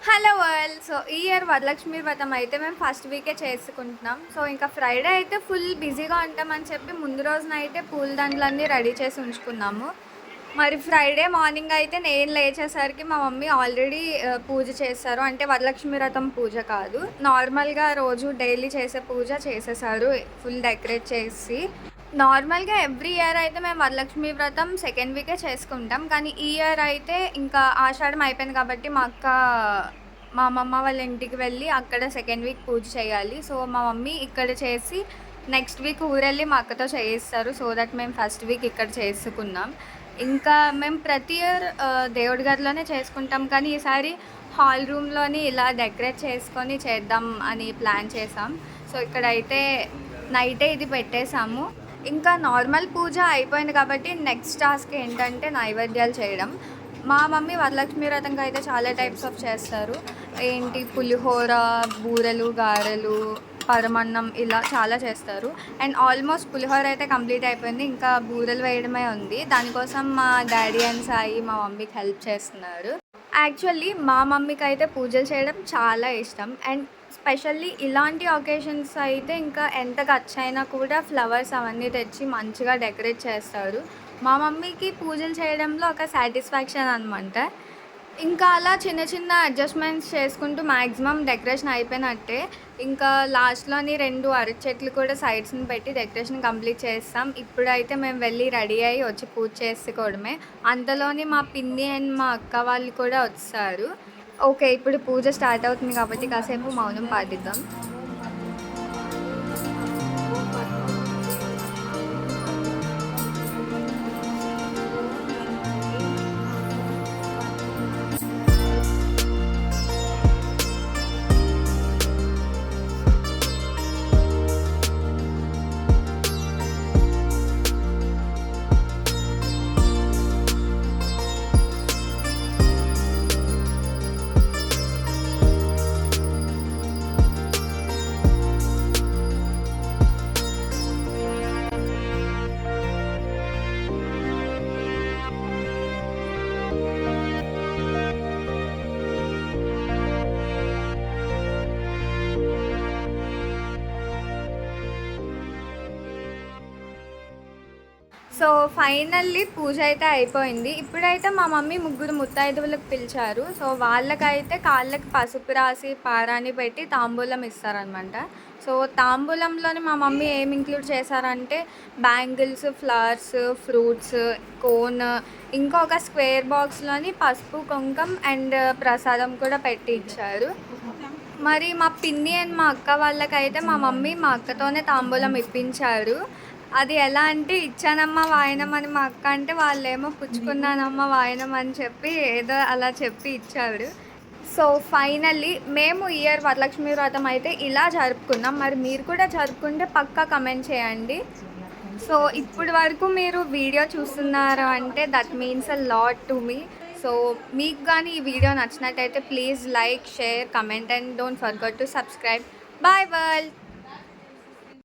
Hello world. So ఈ year Varalakshmi వ్రతం అయితే మేము ఫస్ట్ వీకే చేసుకుంటున్నాం. సో ఇంకా ఫ్రైడే అయితే ఫుల్ బిజీగా ఉంటామని చెప్పి ముందు రోజున అయితే పూలదండలన్నీ రెడీ చేసి ఉంచుకున్నాము. మరి ఫ్రైడే మార్నింగ్ అయితే నేను లేచేసరికి మా మమ్మీ ఆల్రెడీ పూజ చేశారు. అంటే వరలక్ష్మి వ్రతం పూజ కాదు, నార్మల్గా రోజు డైలీ చేసే పూజ చేసేసారు, ఫుల్ డెకరేట్ చేసి. నార్మల్గా ఎవ్రీ ఇయర్ అయితే మేము వరలక్ష్మి వ్రతం సెకండ్ వీకే చేసుకుంటాం. కానీ ఈ ఇయర్ అయితే ఇంకా ఆషాఢం అయిపోయింది కాబట్టి మా అమ్మమ్మ వాళ్ళ ఇంటికి వెళ్ళి అక్కడ సెకండ్ వీక్ పూజ చేయాలి. సో మా మమ్మీ ఇక్కడ చేసి నెక్స్ట్ వీక్ ఊరెళ్ళి మా అక్కతో చేయిస్తారు. సో దట్ మేము ఫస్ట్ వీక్ ఇక్కడ చేసుకున్నాం. ఇంకా మేము ప్రతి ఇయర్ దేవుడి గదిలోనే చేసుకుంటాం, కానీ ఈసారి హాల్ రూమ్లోని ఇలా డెకరేట్ చేసుకొని చేద్దాం అని ప్లాన్ చేసాం. సో ఇక్కడైతే నైటే ఇది పెట్టేసాము. ఇంకా నార్మల్ పూజ అయిపోయింది కాబట్టి నెక్స్ట్ టాస్క్ ఏంటంటే నైవేద్యాలు చేయడం. మా మమ్మీ వరలక్ష్మి వ్రతంకి అయితే చాలా టైప్స్ ఆఫ్ చేస్తారు. ఏంటి పులిహోర, బూరెలు, గారెలు, పరమన్నం ఇలా చాలా చేస్తారు. అండ్ ఆల్మోస్ట్ పులిహోర అయితే కంప్లీట్ అయిపోయింది, ఇంకా బూరెలు వేయడమే ఉంది. దానికోసం మా డాడీ అండ్ సాయి మా మమ్మీకి హెల్ప్ చేస్తున్నారు. యాక్చువల్లీ మా మమ్మీకి అయితే పూజలు చేయడం చాలా ఇష్టం. అండ్ స్పెషల్లీ ఇలాంటి ఒకేషన్స్ అయితే ఇంకా ఎంత ఖర్చైనా కూడా ఫ్లవర్స్ అవన్నీ తెచ్చి మంచిగా డెకరేట్ చేస్తారు. మా మమ్మీకి పూజలు చేయడంలో ఒక సాటిస్ఫాక్షన్ అనమాట. ఇంకా అలా చిన్న చిన్న అడ్జస్ట్మెంట్స్ చేసుకుంటూ మ్యాక్సిమం డెకరేషన్ అయిపోయినట్టే. ఇంకా లాస్ట్లోని 2 అరటి చెట్లు కూడా సైడ్స్ని పెట్టి డెకరేషన్ కంప్లీట్ చేస్తాం. ఇప్పుడైతే మేము వెళ్ళి రెడీ అయ్యి వచ్చి పూజ చేసుకోవడమే. అంతలోని మా పిన్ని అండ్ మా అక్క వాళ్ళు కూడా వచ్చారు. ఓకే, ఇప్పుడు పూజ స్టార్ట్ అవుతుంది కాబట్టి కాసేపు మౌనం పాటిద్దాం. సో ఫైనల్లీ పూజ అయితే అయిపోయింది. ఇప్పుడైతే మా మమ్మీ ముగ్గురు ముత్తైదువులకు పిలిచారు. సో వాళ్ళకైతే కాళ్ళకి పసుపు రాసి పారాని పెట్టి తాంబూలం ఇస్తారనమాట. సో తాంబూలంలోని మా మమ్మీ ఏం ఇంక్లూడ్ చేశారంటే బ్యాంగిల్స్, ఫ్లవర్స్, ఫ్రూట్స్, కోన్, ఇంకొక స్క్వేర్ బాక్స్లోని పసుపు, కుంకం అండ్ ప్రసాదం కూడా పెట్టి ఇచ్చారు. మరి మా పిన్ని అండ్ మా అక్క వాళ్ళకైతే మా మమ్మీ మా అక్కతోనే తాంబూలం ఇప్పించారు. అది ఎలా అంటే ఇచ్చానమ్మ వాయనం అని మా అక్క అంటే, వాళ్ళేమో పుచ్చుకున్నానమ్మ వాయనం అని చెప్పి ఏదో అలా చెప్పి ఇచ్చారు. సో ఫైనల్లీ మేము ఇయర్ వరలక్ష్మి వ్రతం అయితే ఇలా జరుపుకున్నాం. మరి మీరు కూడా జరుపుకుంటే పక్కా కమెంట్ చేయండి. సో ఇప్పటి వరకు మీరు వీడియో చూస్తున్నారు అంటే that means a lot to me. So మీకు కానీ ఈ వీడియో నచ్చినట్టయితే please like, share, comment and don't forget to subscribe. Bye world.